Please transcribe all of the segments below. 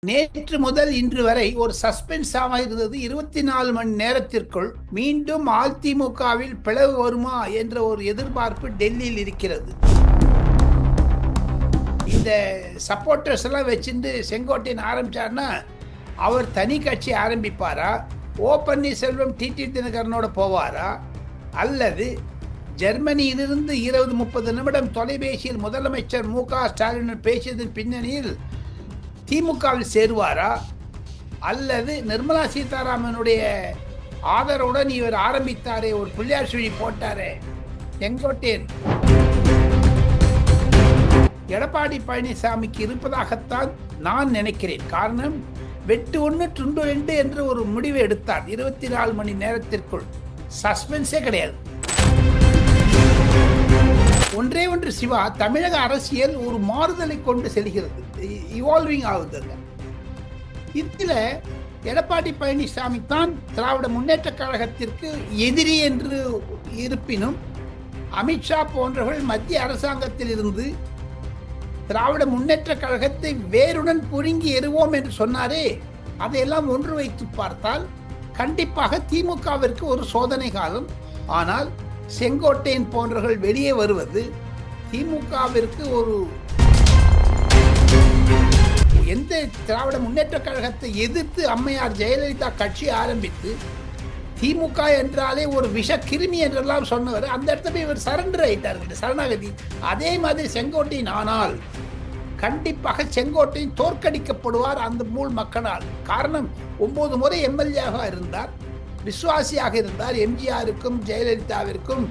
நேற்று முதல் இன்று வரை ஒரு சஸ்பென்ஸாக இருந்தது. 24 மணி நேரத்திற்குள் மீண்டும் அதிமுகவில் பிளவு வருமா என்ற ஒரு எதிர்பார்ப்பு டெல்லியில் இருக்கிறது. இந்த சப்போர்ட்டர்ஸ் எல்லாம் வச்சிருந்து செங்கோட்டையன் ஆரம்பிச்சார்னா அவர் தனி கட்சி ஆரம்பிப்பாரா, ஓ பன்னீர்செல்வம் டிடி தினகரனோட போவாரா, அல்லது ஜெர்மனியிலிருந்து 20-30 நிமிடம் தொலைபேசியில் முதலமைச்சர் மு.க. ஸ்டாலின் பேசியதன் பின்னணியில் திமுகவில் சேருவாரா, அல்லது நிர்மலா சீதாராமனுடைய ஆதரவுடன் இவர் ஆரம்பித்தாரே, ஒரு பிள்ளையார் சுழி போட்டாரே செங்கோட்டையன், எடப்பாடி பழனிசாமிக்கு இருப்பதாகத்தான் நான் நினைக்கிறேன். காரணம், வெட்டு 1 துண்டு 2 என்று ஒரு முடிவை எடுத்தார். 24 மணி நேரத்திற்குள் சஸ்பென்ஸே கிடையாது. ஒன்றே ஒன்று சிவா, தமிழக அரசியல் ஒரு மாறுதலை கொண்டு செல்கிறது, இவால்விங் ஆகுதுங்க. இதில் எடப்பாடி பழனிசாமி தான் திராவிட முன்னேற்ற கழகத்திற்கு எதிரி என்று இருப்பினும், அமித்ஷா போன்றவர்கள் மத்திய அரசாங்கத்தில் இருந்து திராவிட முன்னேற்ற கழகத்தை வேருடன் புழுங்கி எறிவோம் என்று சொன்னாரே, அதையெல்லாம் ஒன்று வைத்து பார்த்தால் கண்டிப்பாக திமுகவிற்கு ஒரு சோதனை காலம். ஆனால் செங்கோட்டையன் போன்றவர்கள் வெளியே வருவது திமுகவிற்கு ஒரு, எந்த திராவிட முன்னேற்ற கழகத்தை எதிர்த்து அம்மையார் ஜெயலலிதா கட்சி ஆரம்பித்து திமுக என்றாலே ஒரு விஷ கிருமி என்றெல்லாம் சொன்னவர், அந்த இடத்துல இவர் சரண்டர் ஆயிட்டார், சரணாகதி. அதே மாதிரி செங்கோட்டையன் ஆனால் கண்டிப்பாக செங்கோட்டையன் தோற்கடிக்கப்படுவார் அந்த மூல் மக்களால். காரணம், 9 முறை எம்எல்ஏவாக இருந்தார், விசுவாசியாக இருந்தார், எம்ஜிஆருக்கும் ஜெயலலிதாவிற்கும்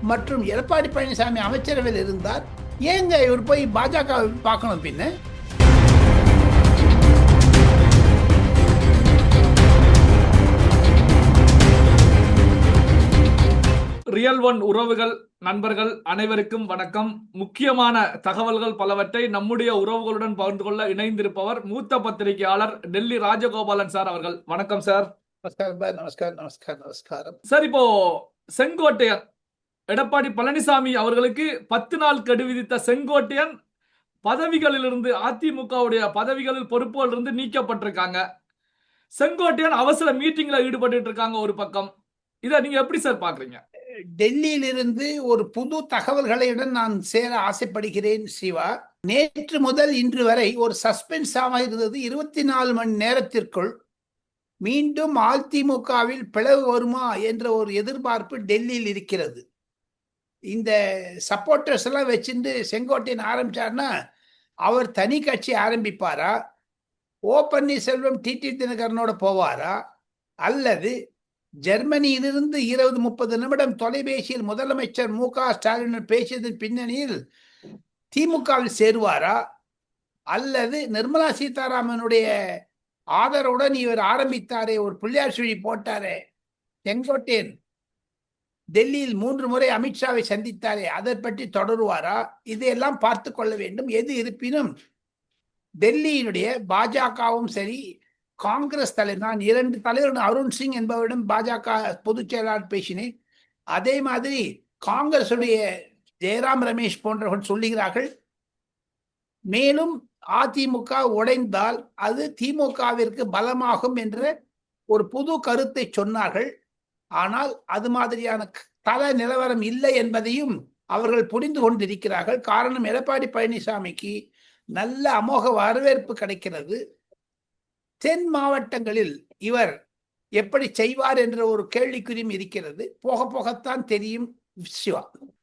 மற்றும் எடப்பாடி பழனிசாமி அமைச்சரவையில் இருந்தார். ஏங்க இவர் போய் பாஜக பார்க்கணும்? பின்ன ரியல் ஒன் உறவுகள், நண்பர்கள் அனைவருக்கும் வணக்கம். முக்கியமான தகவல்கள் பலவற்றை நம்முடைய உறவுகளுடன் பகிர்ந்து கொள்ள இணைந்திருப்பவர் மூத்த பத்திரிகையாளர் டெல்லி ராஜகோபாலன் சார் அவர்கள். வணக்கம் சார். நமஸ்காரம் சார், இப்போ செங்கோட்டையன் எடப்பாடி பழனிசாமி அவர்களுக்கு 10 நாள் கெடு விதித்த செங்கோட்டையன் பதவிகளிலிருந்து, அதிமுகவுடைய பதவிகளில் பொறுப்புகள் இருந்து நீக்கப்பட்டிருக்காங்க. செங்கோட்டையன் அவசர மீட்டிங்ல ஈடுபட்டு இருக்காங்க ஒரு பக்கம். இதை நீங்க எப்படி சார் பாக்குறீங்க? டெல்லியிலிருந்து ஒரு புது தகவல்களுடன் நான் சேர ஆசைப்படுகிறேன் சிவா. நேற்று முதல் இன்று வரை ஒரு சஸ்பென்ஸாக இருந்தது. 24 மணி நேரத்திற்குள் மீண்டும் அதிமுகவில் பிளவு வருமா என்ற ஒரு எதிர்பார்ப்பு டெல்லியில் இருக்கிறது. இந்த சப்போர்ட்டர்ஸ் எல்லாம் வச்சிருந்து செங்கோட்டையன் ஆரம்பிச்சார்னா அவர் தனி கட்சி ஆரம்பிப்பாரா, ஓ பன்னீர்செல்வம் டிடி தினகரனோட போவாரா, அல்லது ஜெர்மனியிலிருந்து 20-30 நிமிடம் தொலைபேசியில் முதலமைச்சர் மு.க. ஸ்டாலின் பேசியதன் பின்னணியில் திமுகவில் சேருவாரா, அல்லது நிர்மலா சீதாராமனுடைய ஆதரவுடன் இவர் ஆரம்பித்தாரே, ஒரு பிள்ளையார் சுழி போட்டாரே செங்கோட்டையன், டெல்லியில் 3 முறை அமித்ஷாவை சந்தித்தாரே, அதை பற்றி தொடருவாரா? இதையெல்லாம் பார்த்து கொள்ள வேண்டும். எது இருப்பினும் டெல்லியினுடைய பாஜகவும் சரி, காங்கிரஸ் தலைவர், நான் 2 தலைவர் அருண் சிங் என்பவரிடம் பாஜக பொதுச் செயலாளர் பேசினேன். அதே மாதிரி காங்கிரசுடைய ஜெயராம் ரமேஷ் போன்றவர்கள் சொல்லுகிறார்கள், மேலும் அதிமுக உடைந்தால் அது திமுகவிற்கு பலமாகும் என்ற ஒரு புது கருத்தை சொன்னார்கள். ஆனால் அது மாதிரியான தல நிலவரம் இல்லை என்பதையும் அவர்கள் புரிந்து கொண்டிருக்கிறார்கள். காரணம், எடப்பாடி பழனிசாமிக்கு நல்ல அமோக வரவேற்பு கிடைக்கிறது. தென் மாவட்டங்களில் இவர் எப்படி செய்வார் என்ற ஒரு கேள்விக்குறியும் இருக்கிறது. போக போகத்தான் தெரியும் சிவா.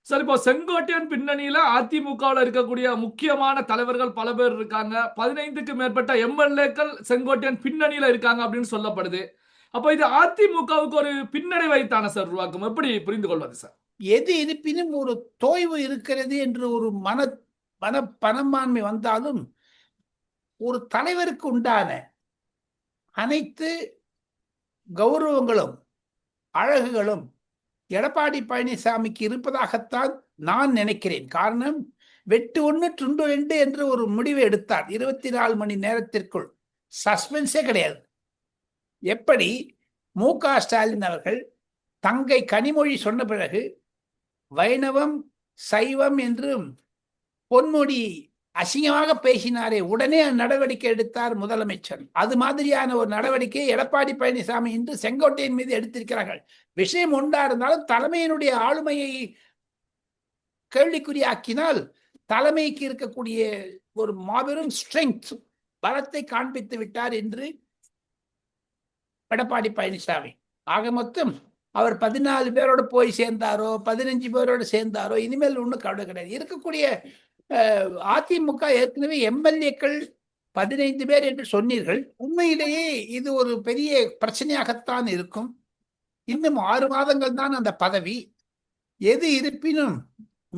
சார், இப்போ செங்கோட்டையன் பின்னணியில அதிமுகவில் இருக்கக்கூடிய முக்கியமான தலைவர்கள் பல பேர் இருக்காங்க. 15க்கு மேற்பட்ட எம்எல்ஏக்கள் செங்கோட்டையன் பின்னணியில இருக்காங்க அப்படின்னு சொல்லப்படுது. அப்போ இது அதிமுகவுக்கு ஒரு பின்னடைவைத்தான சார் உருவாக்கும்? எப்படி புரிந்து கொள்வது சார்? எது இருப்பினும் ஒரு தோய்வு இருக்கிறது என்று ஒரு மனப்பான்மை வந்தாலும், ஒரு தலைவருக்கு உண்டான அனைத்து கௌரவங்களும் அழகுகளும் எடப்பாடி பழனிசாமிக்கு இருப்பதாகத்தான் நான் நினைக்கிறேன். காரணம், வெட்டு 1 துண்டு 2 என்று ஒரு முடிவை எடுத்தார். 24 மணி நேரத்திற்குள் சஸ்பென்ஸே கிடையாது. எப்படி மு.க. ஸ்டாலின் அவர்கள் தங்கை கனிமொழி சொன்ன பிறகு வைணவம் சைவம் என்று பொன்முடி அசிங்கமாக பேசினாரே, உடனே நடவடிக்கை எடுத்தார் முதலமைச்சர். அது மாதிரியான ஒரு நடவடிக்கை எடப்பாடி பழனிசாமி இன்று செங்கோட்டையின் மீது எடுத்திருக்கிறார்கள். விஷயம் ஒன்றா இருந்தாலும் தலைமையினுடைய ஆளுமையை கேள்விக்குறியாக்கினால் தலைமைக்கு இருக்கக்கூடிய ஒரு மாபெரும் ஸ்ட்ரெங்க், பலத்தை காண்பித்து விட்டார் என்று எடப்பாடி பழனிசாமி. ஆக மொத்தம் அவர் 14 பேரோட போய் சேர்ந்தாரோ 15 பேரோட சேர்ந்தாரோ இனிமேல் ஒன்றும் கவலை கிடையாது. இருக்கக்கூடிய அதிமுக ஏற்கனவே எம்எல்ஏக்கள் 15 பேர் என்று சொன்னீர்கள். உண்மையிலேயே இது ஒரு பெரிய பிரச்சனையாகத்தான் இருக்கும். இன்னும் 6 மாதங்கள் தான் அந்த பதவி. எது இருப்பினும்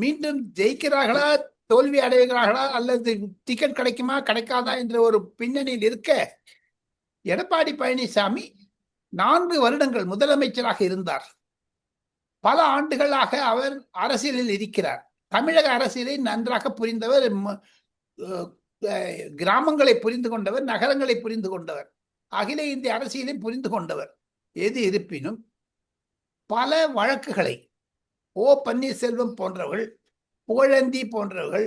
மீண்டும் ஜெயிக்கிறார்களா, தோல்வி அடைகிறார்களா, அல்லது டிக்கெட் கிடைக்குமா கிடைக்காதா என்ற ஒரு பின்னணியில் இருக்க, எடப்பாடி பழனிசாமி 4 வருடங்கள் முதலமைச்சராக இருந்தார். பல ஆண்டுகளாக அவர் அரசியலில் இருக்கிறார். தமிழக அரசியலை நன்றாக புரிந்தவர், கிராமங்களை புரிந்து கொண்டவர், நகரங்களை புரிந்து கொண்டவர், அகில இந்திய அரசியலை புரிந்து கொண்டவர். எது இருப்பினும் பல வழக்குகளை ஓ பன்னீர்செல்வம் போன்றவர்கள், புகழேந்தி போன்றவர்கள்,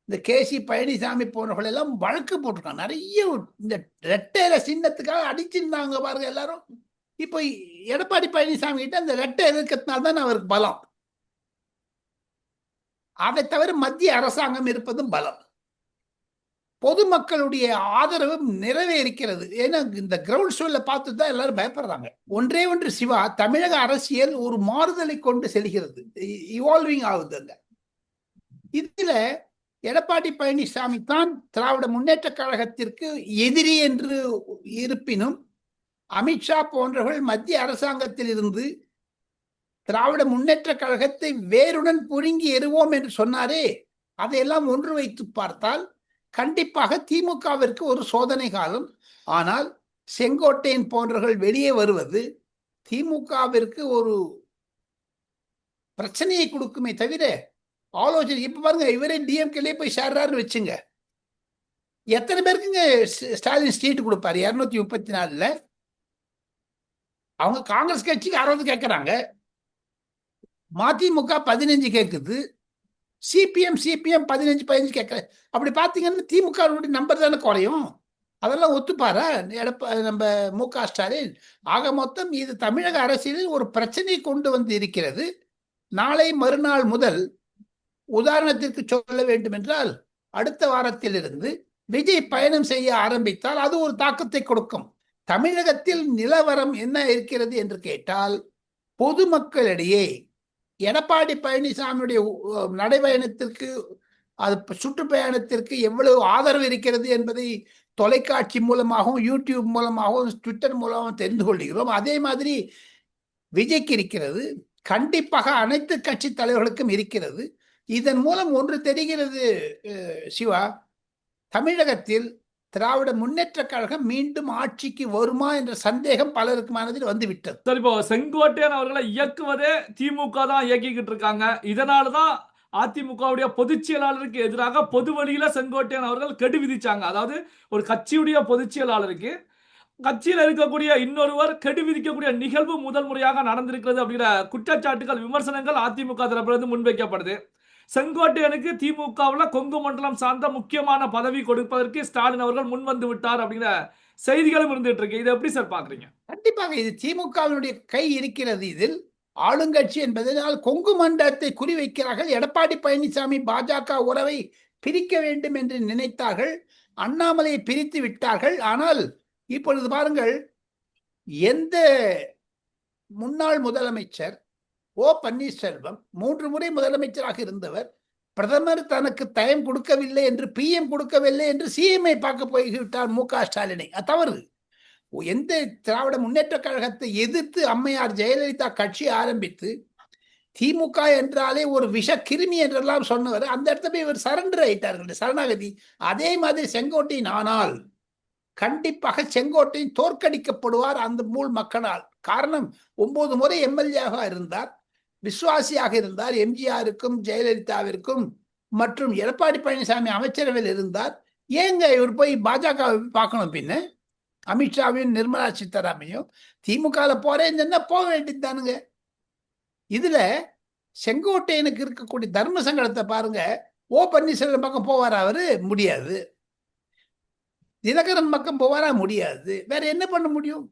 இந்த கேசி பழனிசாமி போன்றவர்கள் எல்லாம் வழக்கு போட்டிருக்காங்க. நிறைய இந்த ரெட்டையில சின்னத்துக்காக அடிச்சிருந்தாங்க பாருங்க எல்லாரும். இப்போ எடப்பாடி பழனிசாமி கிட்ட அந்த ரெட்டை எதிர்க்கிறதுனால்தான் அவருக்கு பலம். அதை தவிர மத்திய அரசாங்கம் இருப்பதும் பலம். பொதுமக்களுடைய ஆதரவு நிறைவேறிக்கிறது. ஏன்னா இந்த கிரவுண்ட் ஷோல பார்த்து தான் எல்லாரும் பயப்படுறாங்க. ஒன்றே ஒன்று சிவா, தமிழக அரசியல் ஒரு மாறுதலை கொண்டு செல்கிறது, இவால்விங் ஆகுது. இதுல எடப்பாடி பழனிசாமி தான் திராவிட முன்னேற்ற கழகத்திற்கு எதிரி என்று இருப்பினும், அமித்ஷா போன்றவர்கள் மத்திய அரசாங்கத்தில் இருந்து திராவிட முன்னேற்ற கழகத்தை வேருடன் புடுங்கி எறிவோம் என்று சொன்னாரே, அதையெல்லாம் ஒன்று வைத்து பார்த்தால் கண்டிப்பாக திமுகவிற்கு ஒரு சோதனை காலம். ஆனால் செங்கோட்டையன் போன்றவர்கள் வெளியே வருவது திமுகவிற்கு ஒரு பிரச்சனையை கொடுக்குமே தவிர ஆலோசனை. இப்ப பாருங்க, இவரே டிஎம்கேலே போய் சேர்றாருன்னு வச்சுங்க, எத்தனை பேருக்குங்க ஸ்டாலின் சீட்டு கொடுப்பாரு? 234ல அவங்க காங்கிரஸ் கட்சிக்கு 60 கேட்கிறாங்க, மதிமுக 15 கேட்குது, சிபிஎம் 15 கேட்கற. அப்படி பார்த்தீங்கன்னா திமுக நம்பர் தானே குறையும். அதெல்லாம் ஒத்துப்பாரா நம்ம மு.க. ஸ்டாலின்? ஆக மொத்தம் இது தமிழக அரசியலில் ஒரு பிரச்சனை கொண்டு வந்து இருக்கிறது. நாளை மறுநாள் முதல், உதாரணத்திற்கு சொல்ல வேண்டும் என்றால், அடுத்த வாரத்திலிருந்து விஜய் பயணம் செய்ய ஆரம்பித்தால் அது ஒரு தாக்கத்தை கொடுக்கும். தமிழகத்தில் நிலவரம் என்ன இருக்கிறது என்று கேட்டால், பொதுமக்களிடையே எடப்பாடி பழனிசாமியுடைய நடைபயணத்திற்கு, அது சுற்றுப்பயணத்திற்கு எவ்வளவு ஆதரவு இருக்கிறது என்பதை தொலைக்காட்சி மூலமாகவும், யூடியூப் மூலமாகவும், ட்விட்டர் மூலமாகவும் தெரிந்து கொள்கிறோம். அதே மாதிரி விஜய்க்கு இருக்கிறது, கண்டிப்பாக அனைத்து கட்சி தலைவர்களுக்கும் இருக்கிறது. இதன் மூலம் ஒன்று தெரிகிறது சிவா, தமிழகத்தில் திராவிட முன்னேற்ற கழகம் மீண்டும் ஆட்சிக்கு வருமா என்ற சந்தேகம் பலருக்கு மனதில் வந்துவிட்டது. சரி, இப்போ செங்கோட்டையன் அவர்களை இயக்குவதே திமுக தான் இயக்கிக்கிட்டு இருக்காங்க. இதனாலதான் அதிமுகவுடைய பொதுச் செயலாளருக்கு எதிராக பொது வழியில செங்கோட்டையன் அவர்கள் கெடு விதிச்சாங்க. அதாவது ஒரு கட்சியுடைய பொதுச் செயலாளருக்கு கட்சியில் இருக்கக்கூடிய இன்னொருவர் கெடு விதிக்கக்கூடிய நிகழ்வு முதல் முறையாக நடந்திருக்கிறது அப்படிங்கிற குற்றச்சாட்டுகள், விமர்சனங்கள் அதிமுக தரப்பிலிருந்து முன்வைக்கப்படுது. செங்கோட்டையனுக்கு திமுகவில் கொங்கு மண்டலம் சார்ந்த முக்கியமான பதவி கொடுப்பதற்கு ஸ்டாலின் அவர்கள் முன் வந்து விட்டார் அப்படிங்கிற செய்திகளும் இருந்துட்டு இருக்கு. இதை எப்படி சார் பாக்குறீங்க? கண்டிப்பாக இது திமுகவினுடைய கை இருக்கிறது இதில். ஆளுங்கட்சி என்பதனால் கொங்கு மண்டலத்தை குறிவைக்கிறார்கள். எடப்பாடி பழனிசாமி பாஜக உறவை பிரிக்க வேண்டும் என்று நினைத்தார்கள், அண்ணாமலையை பிரித்து விட்டார்கள். ஆனால் இப்பொழுது பாருங்கள், எந்த முன்னாள் முதலமைச்சர் ஓ பன்னீர்செல்வம் 3 முறை முதலமைச்சராக இருந்தவர், பிரதமர் தனக்கு டைம் கொடுக்கவில்லை என்று, பிஎம் கொடுக்கவில்லை என்று சிஎம்ஐ பார்க்க போய்விட்டார் மு.க. ஸ்டாலினை. அது தவறு. எந்த திராவிட முன்னேற்ற கழகத்தை எதிர்த்து அம்மையார் ஜெயலலிதா கட்சி ஆரம்பித்து, திமுக என்றாலே ஒரு விஷ கிருமி என்றெல்லாம் சொன்னவர், அந்த இடத்துல இவர் சரண்டர் ஆயிட்டார்கள், சரணாகதி. அதே மாதிரி செங்கோட்டையின். ஆனால் கண்டிப்பாக செங்கோட்டையின் தோற்கடிக்கப்படுவார் அந்த மூல் மக்களால். காரணம், 9 முறை எம்எல்ஏவாக இருந்தார், விசுவாசியாக இருந்தார், எம்ஜிஆருக்கும் ஜெயலலிதாவிற்கும், மற்றும் எடப்பாடி பழனிசாமி அமைச்சரவையில் இருந்தார். ஏங்க இவர் போய் பாஜக பார்க்கணும்? பின்ன அமித்ஷாவையும் நிர்மலா சீதாராமையும் திமுக போறேன்னு போக வேண்டியது தானுங்க. இதுல செங்கோட்டையனுக்கு இருக்கக்கூடிய தர்ம சங்கடத்தை பாருங்க. ஓ பன்னீர்செல்வம் பக்கம் போவாரா அவரு? முடியாது. தினகரன் பக்கம் போவாரா? முடியாது. வேற என்ன பண்ண முடியும்?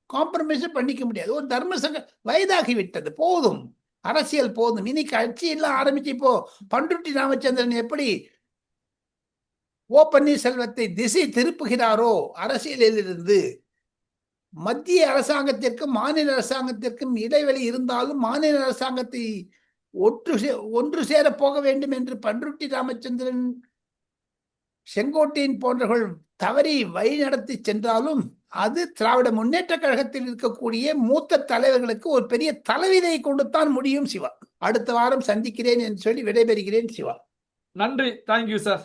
காம்ப்ரமைஸ் பண்ணிக்க முடியாது. ஒரு தர்ம சங்க வயதாகி விட்டது, போதும், அரசியல் போதும். இனி கட்சி எல்லாம் ஆரம்பிச்சு இப்போ பண்ருட்டி ராமச்சந்திரன் எப்படி ஓ பன்னீர்செல்வத்தை திசை திருப்புகிறாரோ அரசியலில் இருந்து, மத்திய அரசாங்கத்திற்கும் மாநில அரசாங்கத்திற்கும் இடைவெளி இருந்தாலும் மாநில அரசாங்கத்தை ஒன்று சேர போக வேண்டும் என்று பண்ருட்டி ராமச்சந்திரன், செங்கோட்டையன் போன்றவர்கள் தவறி வழி நடத்தி சென்றாலும் அது திராவிட முன்னேற்ற கழகத்தில் இருக்கக்கூடிய மூத்த தலைவர்களுக்கு ஒரு பெரிய தலைவிதை கொண்டுத்தான் முடியும் சிவா. அடுத்த வாரம் சந்திக்கிறேன் என்று சொல்லி விடைபெறுகிறேன் சிவா. நன்றி. Thank you sir.